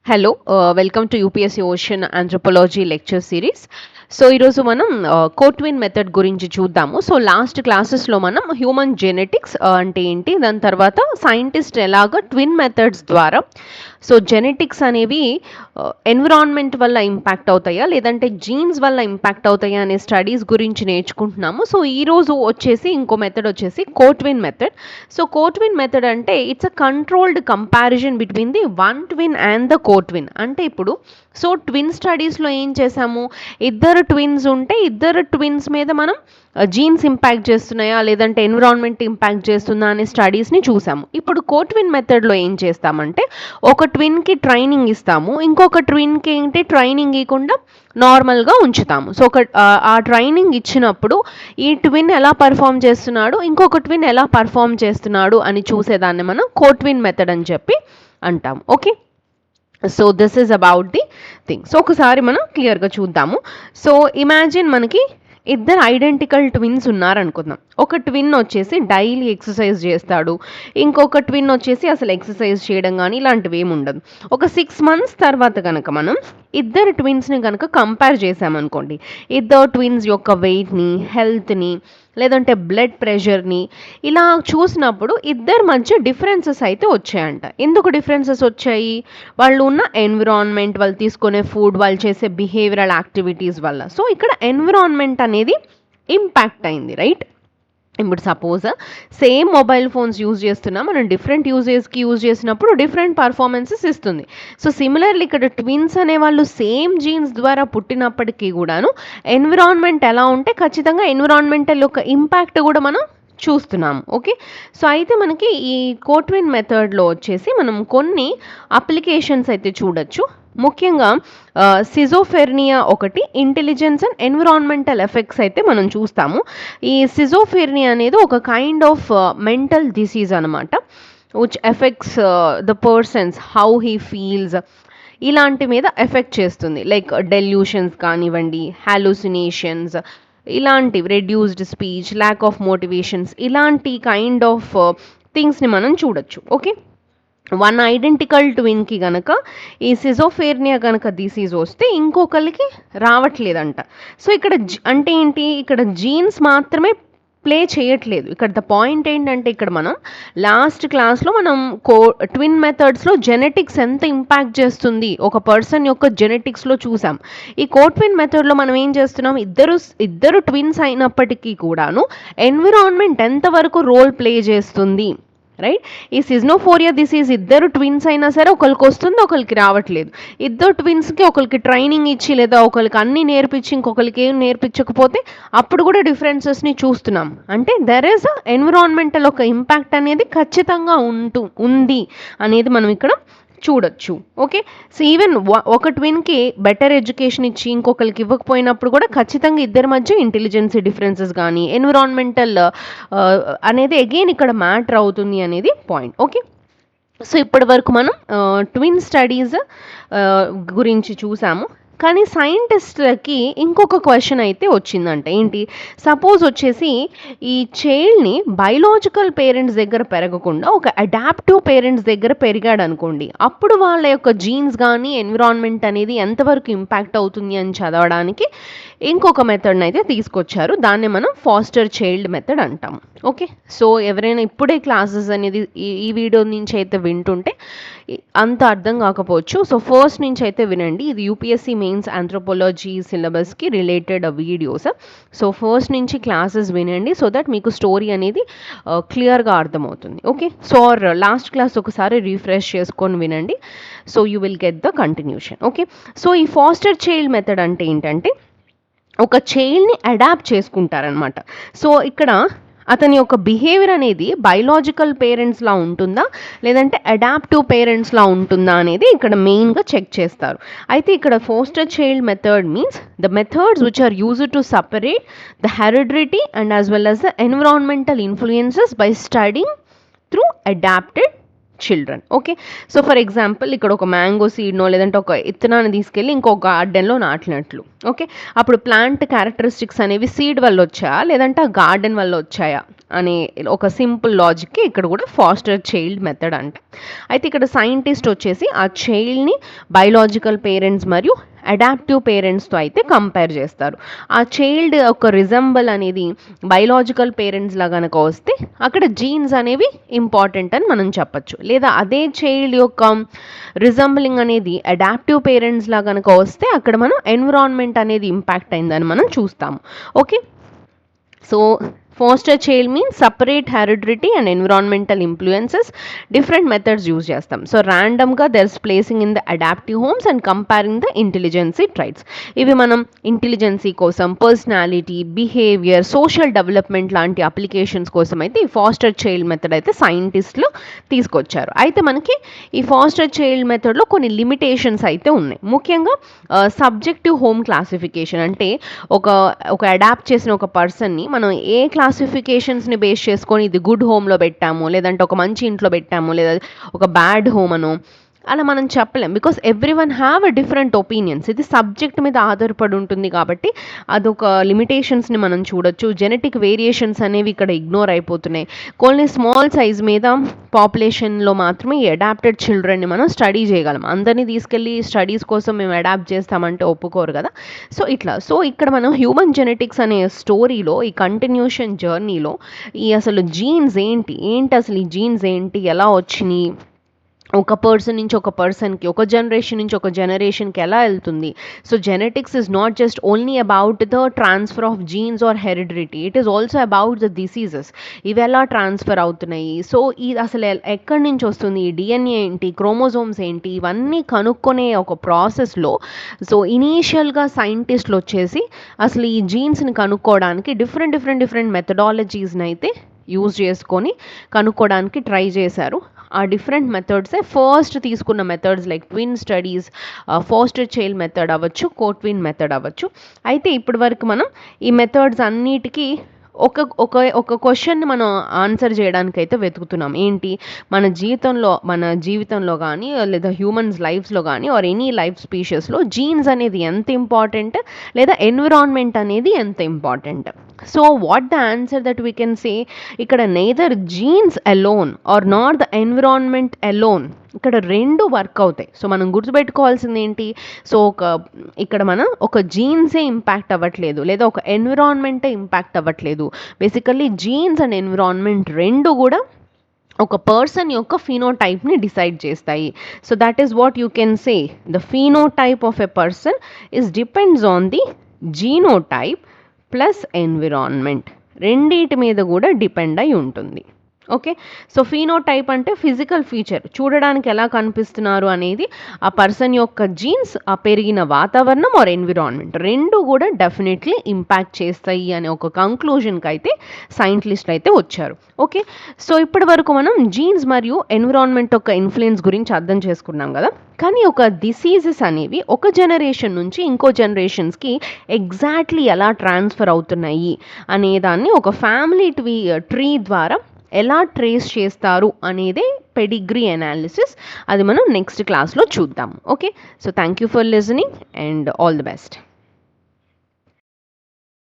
Hello welcome to UPSC ocean anthropology lecture series. So ఈరోజు మనం కోట్విన్ method గురించి చూద్దాము. సో లాస్ట్ క్లాసెస్లో మనం హ్యూమన్ జెనెటిక్స్ అంటే ఏంటి, దాని తర్వాత సైంటిస్ట్ ఎలాగ ట్విన్ మెథడ్స్ ద్వారా సో జెనెటిక్స్ అనేవి ఎన్విరాన్మెంట్ వల్ల ఇంపాక్ట్ అవుతాయా లేదంటే జీన్స్ వల్ల ఇంపాక్ట్ అవుతాయా అనే స్టడీస్ గురించి నేర్చుకుంటున్నాము. సో ఈరోజు వచ్చేసి ఇంకో మెథడ్ వచ్చేసి cotwin method. So cotwin method అంటే it's a controlled comparison between the one twin and the cotwin. అంటే ఇప్పుడు సో ట్విన్ స్టడీస్లో ఏం చేసాము, ఇద్దరు ట్విన్స్ ఉంటే ఇద్దరు ట్విన్స్ మీద మనం జీన్స్ ఇంపాక్ట్ చేస్తున్నాయా లేదంటే ఎన్విరాన్మెంట్ ఇంపాక్ట్ చేస్తుందా అనే స్టడీస్ని చూసాము. ఇప్పుడు కోట్విన్ మెథడ్లో ఏం చేస్తామంటే ఒక ట్విన్కి ట్రైనింగ్ ఇస్తాము, ఇంకొక ట్విన్కి ఏంటి ట్రైనింగ్ ఇవ్వకుండా నార్మల్గా ఉంచుతాము. సో ఆ ట్రైనింగ్ ఇచ్చినప్పుడు ఈ ట్విన్ ఎలా పర్ఫామ్ చేస్తున్నాడు, ఇంకొక ట్విన్ ఎలా పర్ఫామ్ చేస్తున్నాడు అని చూసేదాన్ని మనం కోట్విన్ మెథడ్ అని చెప్పి అంటాం. Okay, so this is about the thing. So ఒకసారి మనం క్లియర్గా చూద్దాము. సో ఇమాజిన్ మనకి ఇద్దరు ఐడెంటికల్ ట్విన్స్ ఉన్నారనుకుందాం. ఒక ట్విన్ వచ్చేసి డైలీ ఎక్సర్సైజ్ చేస్తాడు, ఇంకొక ట్విన్ వచ్చేసి అసలు ఎక్సర్సైజ్ చేయడం కానీ ఇలాంటివి ఏమి ఉండదు. ఒక 6 months తర్వాత కనుక మనం ఇద్దరు ట్విన్స్ని కనుక కంపేర్ చేసామనుకోండి, ఇద్దరు ట్విన్స్ యొక్క వెయిట్ని, హెల్త్ని, లేదంటే బ్లడ్ ప్రెషర్ని ఇలా చూసినప్పుడు ఇద్దరి మధ్య డిఫరెన్సెస్ అయితే వచ్చాయంట. ఎందుకు డిఫరెన్సెస్ వచ్చాయి? వాళ్ళు ఉన్న ఎన్విరాన్మెంట్, వాళ్ళు తీసుకునే ఫుడ్, వాళ్ళు చేసే బిహేవియరల్ యాక్టివిటీస్ వల్ల. సో ఇక్కడ ఎన్విరాన్మెంట్ అనేది ఇంపాక్ట్ అయింది, రైట్? ఇప్పుడు suppose same mobile phones use చేస్తున్నాం, మనం డిఫరెంట్ యూజెస్కి యూజ్ చేసినప్పుడు డిఫరెంట్ పర్ఫార్మెన్సెస్ ఇస్తుంది. సో సిమిలర్లీ ఇక్కడ ట్విన్స్ అనే వాళ్ళు సేమ్ జీన్స్ ద్వారా పుట్టినప్పటికీ కూడాను ఎన్విరాన్మెంట్ ఎలా ఉంటే ఖచ్చితంగా ఎన్విరాన్మెంటల్ యొక్క ఇంపాక్ట్ కూడా మనం చూస్తున్నాము. ఓకే, సో అయితే మనకి ఈ కోట్విన్ మెథడ్లో వచ్చేసి మనం కొన్ని అప్లికేషన్స్ అయితే చూడొచ్చు. ముఖ్యంగా సిజోఫెర్నియా ఒకటి, ఇంటెలిజెన్స్ అండ్ ఎన్విరాన్మెంటల్ ఎఫెక్ట్స్ అయితే మనం చూస్తాము. ఈ సిజోఫెర్నియా అనేది ఒక కైండ్ ఆఫ్ మెంటల్ డిసీజ్ అనమాట, which effects the persons how he feels ఇలాంటి మీద ఎఫెక్ట్ చేస్తుంది. లైక్ డెల్యూషన్స్ కానివ్వండి, హాలుసినేషన్స్ ఇలాంటివి, reduced speech, lack of motivations, ఇలాంటి కైండ్ ఆఫ్ థింగ్స్ని మనం చూడొచ్చు. ఓకే, వన్ ఐడెంటికల్ ట్విన్కి కనుక ఈ సిజోఫేర్నియా కనుక డిసీజ్ వస్తే ఇంకొకరికి రావట్లేదంట. సో ఇక్కడ అంటే ఏంటి, ఇక్కడ జీన్స్ మాత్రమే ప్లే చేయట్లేదు. ఇక్కడ ద పాయింట్ ఏంటంటే ఇక్కడ మనం లాస్ట్ క్లాస్లో మనం ట్విన్ మెథడ్స్లో జెనెటిక్స్ ఎంత ఇంపాక్ట్ చేస్తుంది ఒక పర్సన్ యొక్క జెనెటిక్స్లో చూసాం. ఈ కోట్విన్ మెథడ్లో మనం ఏం చేస్తున్నాం, ఇద్దరు ట్విన్స్ అయినప్పటికీ కూడాను ఎన్విరాన్మెంట్ ఎంతవరకు రోల్ ప్లే చేస్తుంది, రైట్? ఈ సిజ్నోఫోరియా డిసీజ్ ఇద్దరు ట్విన్స్ అయినా సరే ఒకరికి వస్తుంది, ఒకరికి రావట్లేదు. ఇద్దరు ట్విన్స్కి ఒకరికి ట్రైనింగ్ ఇచ్చి లేదా ఒకరికి అన్ని నేర్పించి ఇంకొకరికి ఏం నేర్పించకపోతే అప్పుడు కూడా డిఫరెన్సెస్ని చూస్తున్నాం. అంటే దెర్ ఈస్ ఎన్విరాన్మెంటల్ ఒక ఇంపాక్ట్ అనేది ఖచ్చితంగా ఉంది అనేది మనం ఇక్కడ చూడొచ్చు. ఓకే, సో ఈవెన్ ఒక ట్విన్కి బెటర్ ఎడ్యుకేషన్ ఇచ్చి ఇంకొకరికి ఇవ్వకపోయినప్పుడు కూడా ఖచ్చితంగా ఇద్దరి మధ్య ఇంటెలిజెన్సీ డిఫరెన్సెస్ కానీ ఎన్విరాన్మెంటల్ అనేది అగైన్ ఇక్కడ మ్యాటర్ అవుతుంది అనేది పాయింట్. ఓకే, సో ఇప్పటి వరకు మనం ట్విన్ స్టడీస్ గురించి చూసాము. కానీ సైంటిస్ట్లకి ఇంకొక క్వశ్చన్ అయితే వచ్చిందంట. ఏంటి, సపోజ్ వచ్చేసి ఈ చైల్డ్ని బయలాజికల్ పేరెంట్స్ దగ్గర పెరగకుండా ఒక అడాప్టివ్ పేరెంట్స్ దగ్గర పెరిగాడు అనుకోండి, అప్పుడు వాళ్ళ యొక్క జీన్స్ కానీ ఎన్విరాన్మెంట్ అనేది ఎంతవరకు ఇంపాక్ట్ అవుతుంది అని చదవడానికి ఇంకొక మెథడ్ని అయితే తీసుకొచ్చారు. దాన్ని మనం ఫాస్టర్ చైల్డ్ మెథడ్ అంటాం. ఓకే, సో ఎవరైనా ఇప్పుడే క్లాసెస్ అనేది ఈ వీడియో నుంచి అయితే వింటుంటే అంత అర్థం కాకపోవచ్చు. సో ఫస్ట్ నుంచి అయితే వినండి, ఇది యూపీఎస్సీ మెయిన్స్ ఆంథ్రోపాలజీ సిలబస్కి రిలేటెడ్ వీడియోస్. సో ఫస్ట్ నుంచి క్లాసెస్ వినండి సో దట్ మీకు స్టోరీ అనేది క్లియర్గా అర్థమవుతుంది. ఓకే, సో లాస్ట్ క్లాస్ ఒకసారి రీఫ్రెష్ చేసుకొని వినండి, so you will get the continuation. Okay, so ఈ ఫాస్టర్ చైల్డ్ మెథడ్ అంటే ఏంటంటే ఒక చైల్డ్ని అడాప్ట్ చేసుకుంటారనమాట. సో ఇక్కడ అతని యొక్క బిహేవియర్ అనేది బయలాజికల్ పేరెంట్స్లా ఉంటుందా లేదంటే అడాప్టివ్ పేరెంట్స్లా ఉంటుందా అనేది ఇక్కడ మెయిన్గా చెక్ చేస్తారు. అయితే ఇక్కడ foster child method means the methods which are used to separate the heredity and as well as the environmental influences by studying through adopted children. Okay, so for example ఇక్కడ ఒక mango సీడ్నో లేదంటే ఒక ఇత్తనాన్ని తీసుకెళ్ళి ఇంకొక గార్డెన్లో నాటినట్లు. ఓకే, అప్పుడు plant characteristics అనేవి seed వల్ల వచ్చాయా లేదంటే ఆ గార్డెన్ వల్ల వచ్చాయా అనే ఒక సింపుల్ లాజిక్కి ఇక్కడ కూడా ఫాస్టర్ చైల్డ్ మెథడ్ అంట. అయితే ఇక్కడ సైంటిస్ట్ వచ్చేసి ఆ చైల్డ్ని బయలాజికల్ పేరెంట్స్ మరియు అడాప్టివ్ పేరెంట్స్తో అయితే కంపేర్ చేస్తారు. ఆ చైల్డ్ ఒక రిజంబల్ అనేది బయలాజికల్ పేరెంట్స్లా కనుక వస్తే అక్కడ జీన్స్ అనేవి ఇంపార్టెంట్ అని మనం చెప్పచ్చు. లేదా అదే చైల్డ్ యొక్క రిజంబలింగ్ అనేది అడాప్టివ్ పేరెంట్స్లా కనుక వస్తే అక్కడ మనం ఎన్విరాన్మెంట్ అనేది ఇంపాక్ట్ అయిందని మనం చూస్తాము. Okay, so foster child means separate heredity and environmental influences. Different methods use చేస్తాం. సో ర్యాండమ్గా there's placing in the adaptive homes and comparing the intelligency traits. ఇవి మనం ఇంటెలిజెన్సీ కోసం, పర్సనాలిటీ, బిహేవియర్, సోషల్ డెవలప్మెంట్ లాంటి అప్లికేషన్స్ కోసం అయితే ఈ ఫాస్టర్ చైల్డ్ మెథడ్ అయితే సైంటిస్టులు తీసుకొచ్చారు. అయితే మనకి ఈ ఫాస్టర్ చైల్డ్ మెథడ్లో కొన్ని లిమిటేషన్స్ అయితే ఉన్నాయి. ముఖ్యంగా సబ్జెక్టివ్ హోమ్ క్లాసిఫికేషన్ అంటే ఒక అడాప్ట్ చేసిన ఒక పర్సన్ని మనం ఏ క్లాసిఫికేషన్స్ని బేస్ చేసుకొని ఇది గుడ్ హోమ్లో పెట్టాము, లేదంటే ఒక మంచి ఇంట్లో పెట్టాము, లేదా ఒక బ్యాడ్ హోమ్ అనో అలా మనం చెప్పలేం. Because every one have a different opinions. ఇది సబ్జెక్ట్ మీద ఆధారపడి ఉంటుంది కాబట్టి అదొక లిమిటేషన్స్ని మనం చూడొచ్చు. జెనెటిక్ వేరియేషన్స్ అనేవి ఇక్కడ ఇగ్నోర్ అయిపోతున్నాయి. కొన్ని స్మాల్ సైజ్ మీద పాపులేషన్లో మాత్రమే ఈ అడాప్టెడ్ చిల్డ్రన్ని మనం స్టడీ చేయగలం. అందరినీ తీసుకెళ్ళి స్టడీస్ కోసం మేము అడాప్ట్ చేస్తామంటే ఒప్పుకోరు కదా. సో ఇట్లా ఇక్కడ మనం హ్యూమన్ జెనెటిక్స్ అనే స్టోరీలో, ఈ కంటిన్యూషన్ జర్నీలో ఈ అసలు జీన్స్ ఏంటి అసలు ఈ జీన్స్ ఏంటి, ఎలా వచ్చినాయి, ఒక పర్సన్ నుంచి ఒక పర్సన్కి, ఒక జనరేషన్ నుంచి ఒక జనరేషన్కి ఎలా వెళ్తుంది. So genetics is not just only about the transfer of genes or heredity, it is also about the diseases. ఇవి ఎలా ట్రాన్స్ఫర్ అవుతున్నాయి, సో ఇది అసలు ఎక్కడి నుంచి వస్తుంది, ఈ డిఎన్ఏ ఏంటి, క్రోమోజోమ్స్ ఏంటి, ఇవన్నీ కనుక్కునే ఒక ప్రాసెస్లో సో ఇనీషియల్గా సైంటిస్టులు వచ్చేసి అసలు ఈ జీన్స్ని కనుక్కోవడానికి డిఫరెంట్ మెథడాలజీస్ని అయితే యూజ్ చేసుకొని కనుక్కోవడానికి ట్రై చేశారు. ఆ డిఫరెంట్ మెథడ్సే ఫస్ట్ తీసుకున్న methods like twin studies, foster child method అవ్వచ్చు, కోట్విన్ మెథడ్ అవ్వచ్చు. అయితే ఇప్పటి వరకు మనం ఈ మెథడ్స్ అన్నిటికీ ఒక క్వశ్చన్ని మనం ఆన్సర్ చేయడానికి అయితే వెతుకుతున్నాం. ఏంటి, మన జీవితంలో కానీ లేదా హ్యూమన్స్ లైఫ్స్లో కానీ ఆర్ ఎనీ లైఫ్ స్పీషియస్లో జీన్స్ అనేది ఎంత ఇంపార్టెంట్, లేదా ఎన్విరాన్మెంట్ అనేది ఎంత important. So what the answer that we can say, ఇక్కడ neither genes alone or not the environment alone, ఇక్కడ రెండు వర్క్ అవుతాయి. సో మనం గుర్తుపెట్టుకోవాల్సింది ఏంటి, సో ఇక్కడ మనం ఒక జీన్సే ఇంపాక్ట్ అవ్వట్లేదు, లేదా ఒక ఎన్విరాన్మెంటే ఇంపాక్ట్ అవ్వట్లేదు. బేసికల్లీ జీన్స్ అండ్ ఎన్విరాన్మెంట్ రెండు కూడా ఒక పర్సన్ యొక్క ఫీనోటైప్ని డిసైడ్ చేస్తాయి. So that is what you can say, the phenotype of a person is depends on the genotype plus environment. రెండింటి మీద కూడా డిపెండ్ అయి ఉంటుంది. ఓకే, సో ఫీనోటైప్ అంటే ఫిజికల్ ఫీచర్, చూడడానికి ఎలా కనిపిస్తున్నారు అనేది ఆ పర్సన్ యొక్క జీన్స్, ఆ పెరిగిన వాతావరణం ఆర్ ఎన్విరాన్మెంట్ రెండు కూడా డెఫినెట్లీ ఇంపాక్ట్ చేస్తాయి అనే ఒక కంక్లూజన్కి అయితే సైంటిస్టులు అయితే వచ్చారు. ఓకే, సో ఇప్పటి వరకు మనం జీన్స్ మరియు ఎన్విరాన్మెంట్ యొక్క ఇన్ఫ్లుయెన్స్ గురించి అర్థం చేసుకున్నాం కదా. కానీ ఒక డిసీజెస్ అనేవి ఒక జనరేషన్ నుంచి ఇంకో జనరేషన్స్కి ఎగ్జాక్ట్లీ ఎలా ట్రాన్స్ఫర్ అవుతున్నాయి అనే దాన్ని ఒక ఫ్యామిలీ ట్రీ ద్వారా ఎలా ట్రేస్ చేస్తారు అనేది పెడిగ్రీ అనాలిసిస్. అది మనం నెక్స్ట్ క్లాస్లో చూద్దాం. Okay, so thank you for listening and all the best.